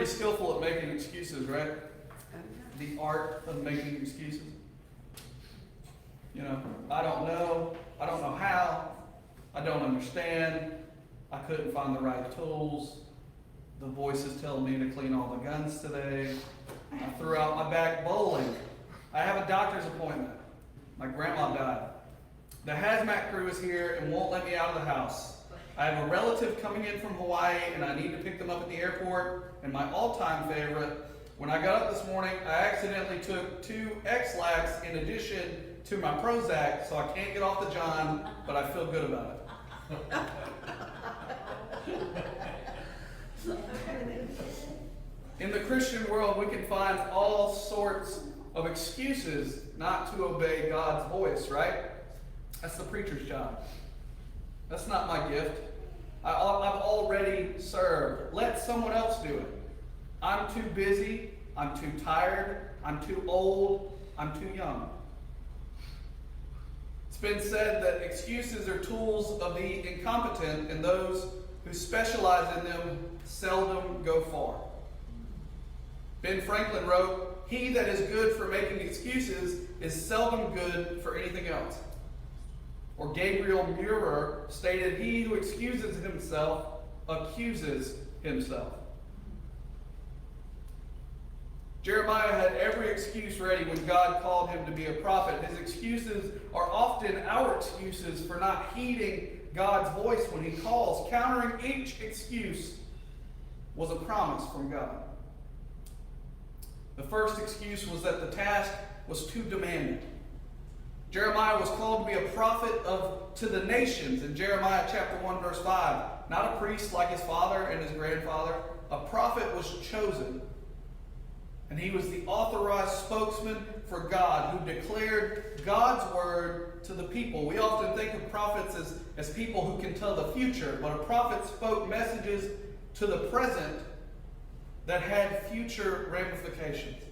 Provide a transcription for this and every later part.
skillful at making excuses, right? The art of making excuses. You know, I don't know how, I don't understand, I couldn't find the right tools, the voice is telling me to clean all the guns today, I threw out my back bowling, I have a doctor's appointment, my grandma died, the hazmat crew is here and won't let me out of the house, I have a relative coming in from Hawaii and I need to pick them up at the airport, and my all-time favorite, when I got up this morning, I accidentally took 2 X-Lax in addition to my Prozac, so I can't get off the John, but I feel good about it. In the Christian world, we can find all sorts of excuses not to obey God's voice, right? That's the preacher's job. That's not my gift. I've already served. Let someone else do it. I'm too busy, I'm too tired, I'm too old, I'm too young. It's been said that excuses are tools of the incompetent, and those who specialize in them seldom go far. Ben Franklin wrote, "He that is good for making excuses is seldom good for anything else." Or Gabriel Murer stated, "He who excuses himself accuses himself." Jeremiah had every excuse ready when God called him to be a prophet. His excuses are often our excuses for not heeding God's voice when he calls. Countering each excuse was a promise from God. The first excuse was that the task was too demanding. Jeremiah was called to be a prophet to the nations in Jeremiah chapter 1 verse 5. Not a priest like his father and his grandfather. A prophet was chosen. And he was the authorized spokesman for God who declared God's word to the people. We often think of prophets as people who can tell the future, but a prophet spoke messages to the present that had future ramifications.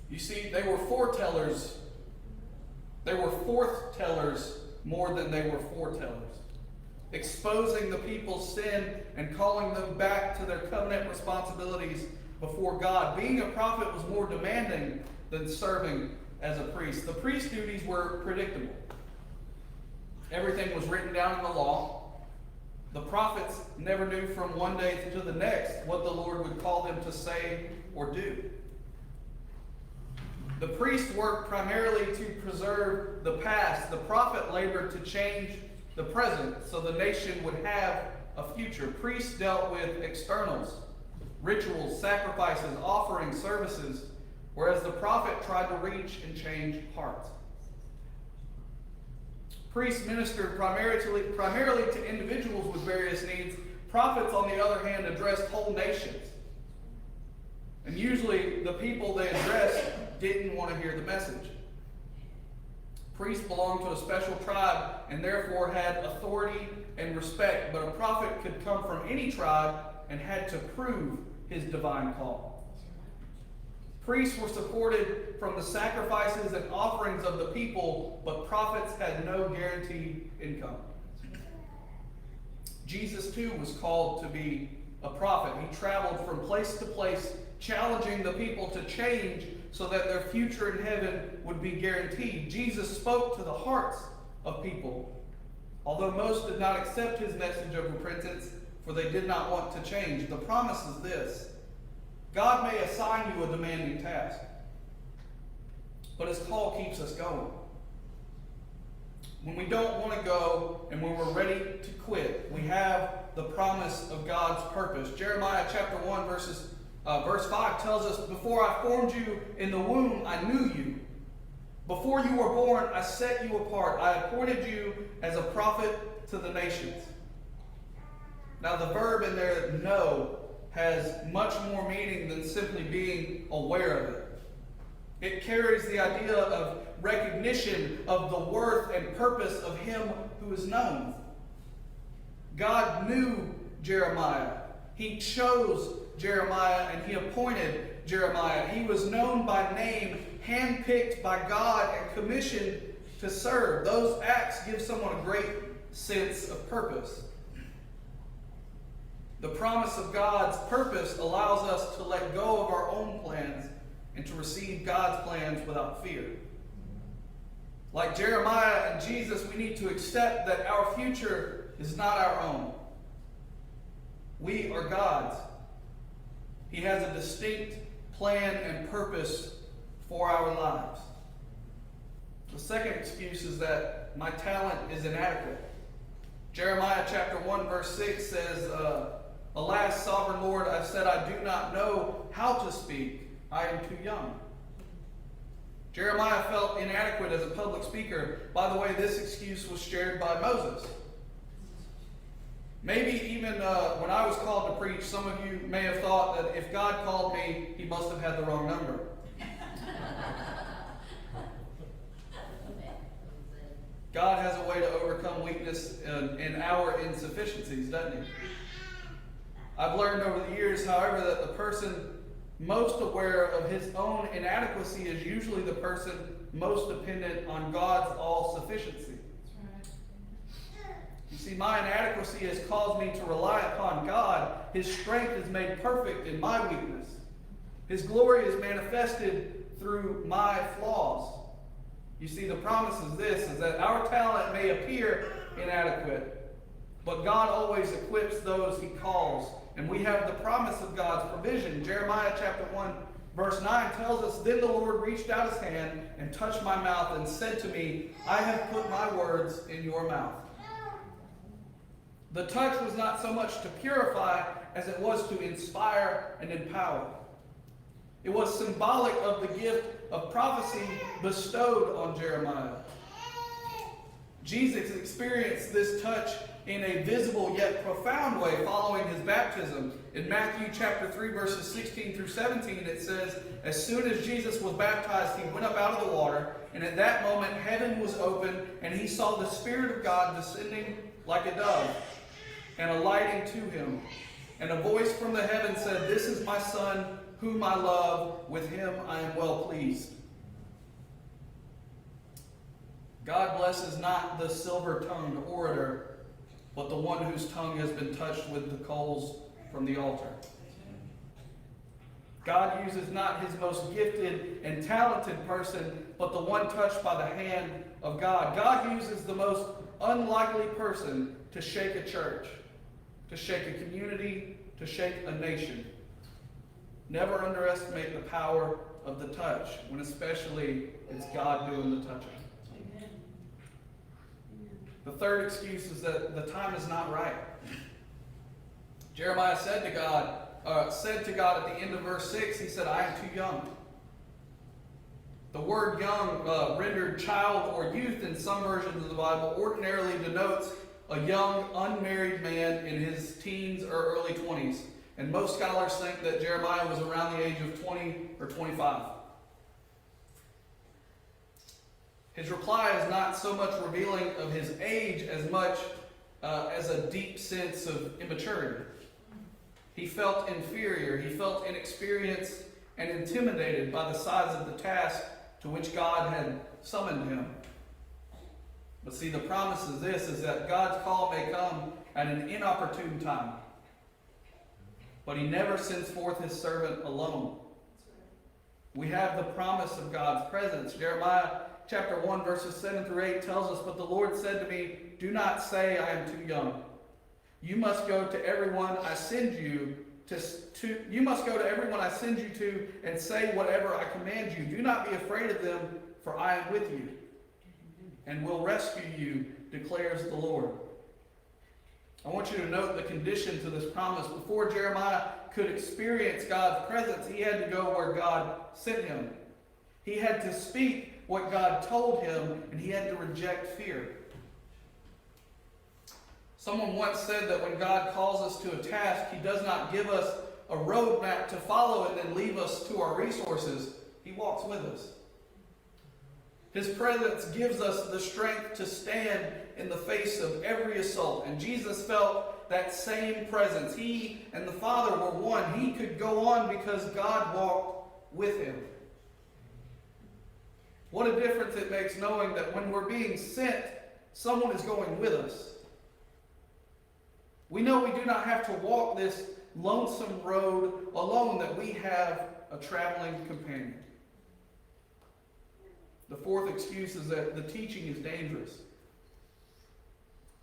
You see, they were foretellers. They were forthtellers more than they were foretellers, exposing the people's sin and calling them back to their covenant responsibilities before God. Being a prophet was more demanding than serving as a priest. The priest's duties were predictable. Everything was written down in the law. The prophets never knew from one day to the next what the Lord would call them to say or do. The priest worked primarily to preserve the past. The prophet labored to change the present so the nation would have a future. Priests dealt with externals, rituals, sacrifices, offerings, services, whereas the prophet tried to reach and change hearts. Priests ministered primarily to individuals with various needs. Prophets, on the other hand, addressed whole nations. And usually the people they addressed didn't want to hear the message. Priests belonged to a special tribe and therefore had authority and respect, but a prophet could come from any tribe and had to prove his divine call. Priests were supported from the sacrifices and offerings of the people, but prophets had no guaranteed income. Jesus too was called to be a prophet. He traveled from place to place, challenging the people to change so that their future in heaven would be guaranteed. Jesus spoke to the hearts of people, although most did not accept his message of repentance, for they did not want to change. The promise is this: God may assign you a demanding task, but his call keeps us going. When we don't want to go and when we're ready to quit, we have the promise of God's purpose. Jeremiah chapter 1 verse 5 tells us, "Before I formed you in the womb, I knew you. Before you were born, I set you apart. I appointed you as a prophet to the nations." Now the verb in there, know, has much more meaning than simply being aware of it. It carries the idea of recognition of the worth and purpose of him who is known. God knew Jeremiah. He chose Jeremiah and he appointed Jeremiah. He was known by name, handpicked by God, and commissioned to serve. Those acts give someone a great sense of purpose. The promise of God's purpose allows us to let go of our own plans and to receive God's plans without fear. Like Jeremiah and Jesus, we need to accept that our future is not our own. We are God's. He has a distinct plan and purpose for our lives. The second excuse is that my talent is inadequate. Jeremiah chapter 1 verse 6 says, Alas, sovereign Lord, I said I do not know how to speak. I am too young. Jeremiah felt inadequate as a public speaker. By the way, this excuse was shared by Moses. Maybe even when I was called to preach, some of you may have thought that if God called me, he must have had the wrong number. God has a way to overcome weakness in our insufficiencies, doesn't he? I've learned over the years, however, that the person most aware of his own inadequacy is usually the person most dependent on God's all-sufficiency. You see, my inadequacy has caused me to rely upon God. His strength is made perfect in my weakness. His glory is manifested through my flaws. You see, the promise is this, is that our talent may appear inadequate, but God always equips those he calls. And we have the promise of God's provision. Jeremiah chapter 1 verse 9 tells us, Then the Lord reached out his hand and touched my mouth and said to me, I have put my words in your mouth. The touch was not so much to purify as it was to inspire and empower. It was symbolic of the gift of prophecy bestowed on Jeremiah. Jesus experienced this touch in a visible yet profound way following his baptism. In Matthew chapter 3 verses 16 through 17 it says, As soon as Jesus was baptized, he went up out of the water, and at that moment heaven was opened, and he saw the Spirit of God descending like a dove and alighting to him. And a voice from the heaven said, This is my Son, whom I love. With him I am well pleased. God blesses not the silver-tongued orator, but the one whose tongue has been touched with the coals from the altar. God uses not his most gifted and talented person, but the one touched by the hand of God. God uses the most unlikely person to shake a church, to shake a community, to shake a nation. Never underestimate the power of the touch, when especially it's God doing the touching. Amen. The third excuse is that the time is not right. Jeremiah said to God at the end of verse 6, he said, I am too young. The word young, rendered child or youth in some versions of the Bible, ordinarily denotes a young, unmarried man in his teens or early 20s. And most scholars think that Jeremiah was around the age of 20 or 25. His reply is not so much revealing of his age as much as a deep sense of immaturity. He felt inferior. He felt inexperienced and intimidated by the size of the task to which God had summoned him. But see, the promise is this, is that God's call may come at an inopportune time. But he never sends forth his servant alone. We have the promise of God's presence. Jeremiah chapter 1 verses 7 through 8 tells us, But the Lord said to me, Do not say I am too young. You must go to everyone I send you you must go to everyone I send you to and say whatever I command you. Do not be afraid of them, for I am with you and will rescue you, declares the Lord. I want you to note the condition to this promise. Before Jeremiah could experience God's presence, he had to go where God sent him. He had to speak what God told him, and he had to reject fear. Someone once said that when God calls us to a task, he does not give us a roadmap to follow and then leave us to our resources. He walks with us. His presence gives us the strength to stand in the face of every assault. And Jesus felt that same presence. He and the Father were one. He could go on because God walked with him. What a difference it makes knowing that when we're being sent, someone is going with us. We know we do not have to walk this lonesome road alone, that we have a traveling companion. The fourth excuse is that the teaching is dangerous.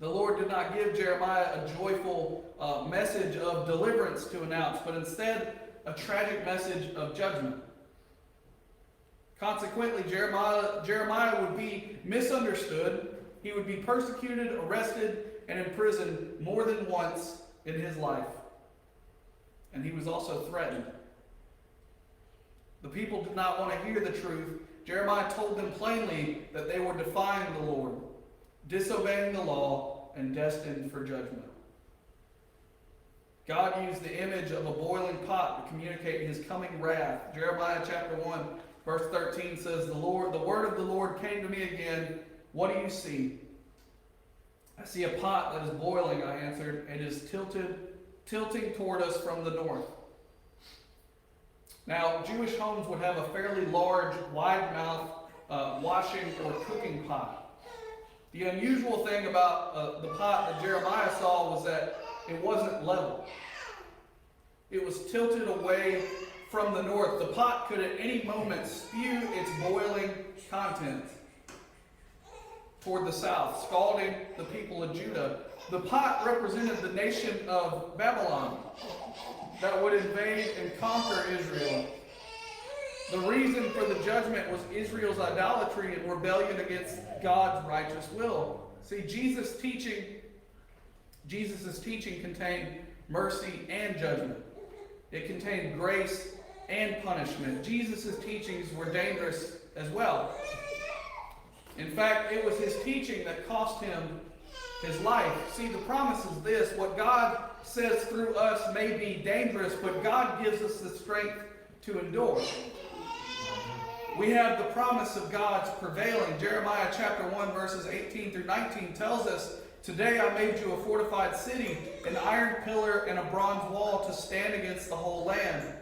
The Lord did not give Jeremiah a joyful message of deliverance to announce, but instead a tragic message of judgment. Consequently, Jeremiah would be misunderstood. He would be persecuted, arrested, and imprisoned more than once in his life. And he was also threatened. The people did not want to hear the truth. Jeremiah told them plainly that they were defying the Lord, disobeying the law, and destined for judgment. God used the image of a boiling pot to communicate his coming wrath. Jeremiah chapter 1, verse 13 says, the word of the Lord came to me again. What do you see? I see a pot that is boiling, I answered. It is tilting toward us from the north. Now, Jewish homes would have a fairly large, wide-mouthed washing or cooking pot. The unusual thing about the pot that Jeremiah saw was that it wasn't level. It was tilted away from the north. The pot could at any moment spew its boiling contents toward the south, scalding the people of Judah. The pot represented the nation of Babylon that would invade and conquer Israel. The reason for the judgment was Israel's idolatry and rebellion against God's righteous will. See, Jesus' teaching contained mercy and judgment. It contained grace and punishment. Jesus' teachings were dangerous as well. In fact, it was his teaching that cost him his life. See, the promise is this: what God says through us may be dangerous, but God gives us the strength to endure. We have the promise of God's prevailing. Jeremiah chapter 1, verses 18 through 19 tells us, today I made you a fortified city, an iron pillar and a bronze wall to stand against the whole land.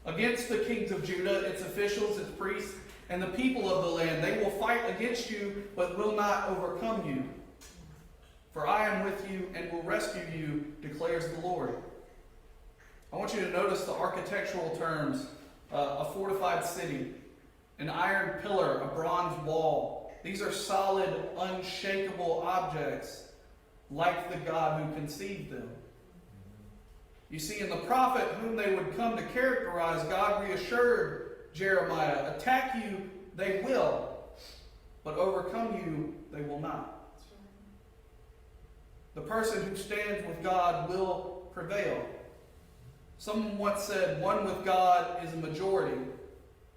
Against the kings of Judah, its officials, its priests, and the people of the land. They will fight against you, but will not overcome you. For I am with you and will rescue you, declares the Lord. I want you to notice the architectural terms. A fortified city, an iron pillar, a bronze wall. These are solid, unshakable objects, like the God who conceived them. You see, in the prophet whom they would come to characterize, God reassured Jeremiah, attack you they will, but overcome you they will not. The person who stands with God will prevail. Someone once said, one with God is a majority,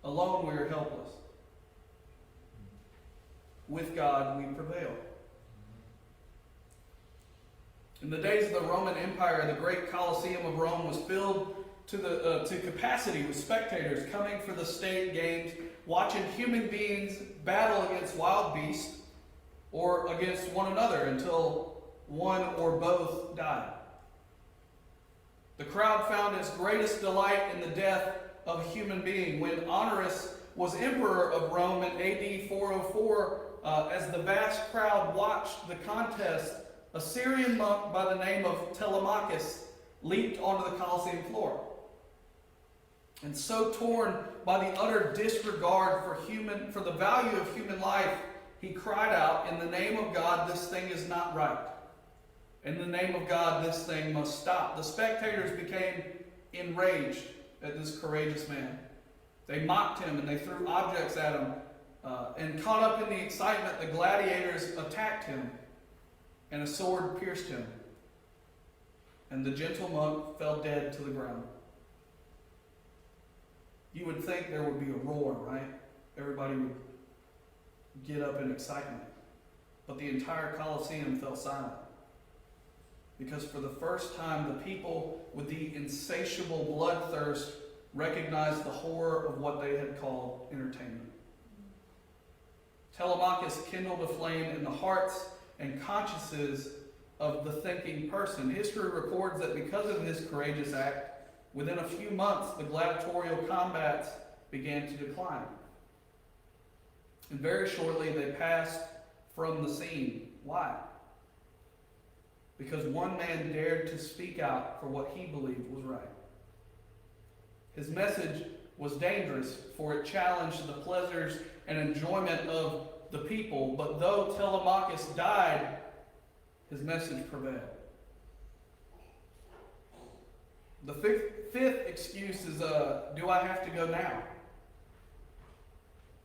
alone we are helpless. With God we prevail. In the days of the Roman Empire, the great Colosseum of Rome was filled to capacity with spectators coming for the state games, watching human beings battle against wild beasts or against one another until one or both died. The crowd found its greatest delight in the death of a human being. When Honorius was emperor of Rome in AD 404, as the vast crowd watched the contest, a Syrian monk by the name of Telemachus leaped onto the Colosseum floor. And so torn by the utter disregard for the value of human life, he cried out, in the name of God, this thing is not right. In the name of God, this thing must stop. The spectators became enraged at this courageous man. They mocked him and they threw objects at him. And caught up in the excitement, the gladiators attacked him, and a sword pierced him. And the gentle monk fell dead to the ground. You would think there would be a roar, right? Everybody would get up in excitement. But the entire Colosseum fell silent. Because for the first time, the people with the insatiable bloodthirst recognized the horror of what they had called entertainment. Telemachus kindled a flame in the hearts and consciences of the thinking person. History records that because of his courageous act, within a few months, the gladiatorial combats began to decline. And very shortly, they passed from the scene. Why? because one man dared to speak out for what he believed was right. His message was dangerous, for it challenged the pleasures and enjoyment of the people, but though Telemachus died, his message prevailed. The fifth excuse is, do I have to go now?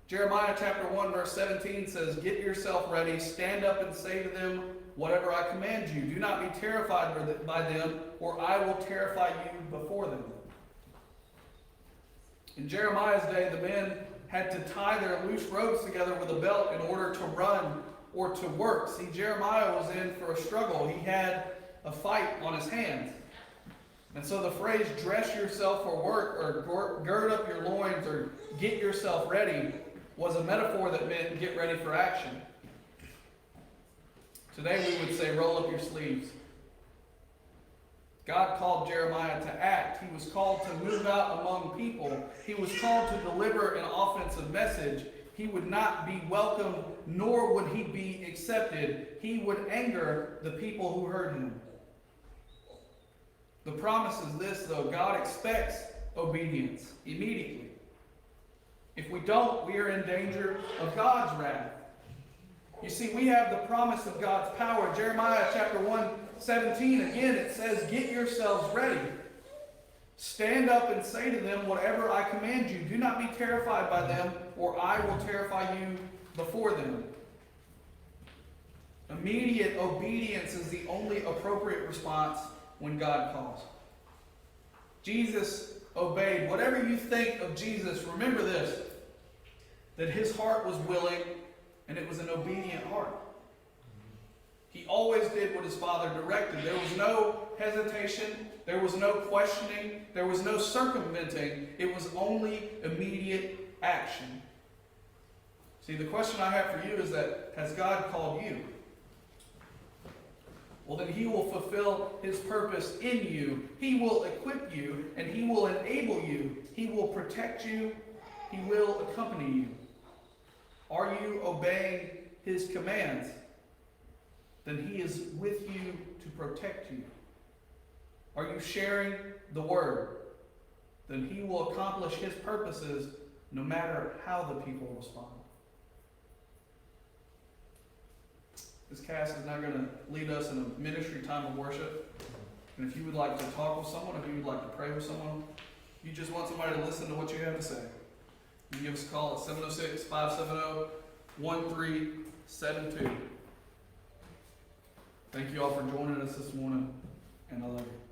Jeremiah chapter 1 verse 17 says, "Get yourself ready, stand up and say to them whatever I command you. Do not be terrified by them, or I will terrify you before them." In Jeremiah's day, the men had to tie their loose robes together with a belt in order to run or to work. See, Jeremiah was in for a struggle. He had a fight on his hands. And so the phrase, dress yourself for work, or gird up your loins, or get yourself ready, was a metaphor that meant get ready for action. Today we would say, roll up your sleeves. God called Jeremiah to act. He was called to move out among people. He was called to deliver an offensive message. He would not be welcomed, nor would he be accepted. He would anger the people who heard him. The promise is this, though. God expects obedience immediately. If we don't, we are in danger of God's wrath. You see, we have the promise of God's power. Jeremiah chapter 1:17, again, it says, "Get yourselves ready. Stand up and say to them whatever I command you. Do not be terrified by them, or I will terrify you before them." Immediate obedience is the only appropriate response when God calls. Jesus obeyed. Whatever you think of Jesus, remember this, that his heart was willing and it was an obedient heart. He always did what his Father directed. There was no hesitation. There was no questioning. There was no circumventing. It was only immediate action. See, the question I have for you is that, has God called you? Well, then he will fulfill his purpose in you. He will equip you, and he will enable you. He will protect you. He will accompany you. Are you obeying his commands? Then he is with you to protect you. Are you sharing the word? Then he will accomplish his purposes no matter how the people respond. This cast is now going to lead us in a ministry time of worship. And if you would like to talk with someone, if you would like to pray with someone, you just want somebody to listen to what you have to say, you give us a call at 706-570-1372. Thank you all for joining us this morning, and I love you.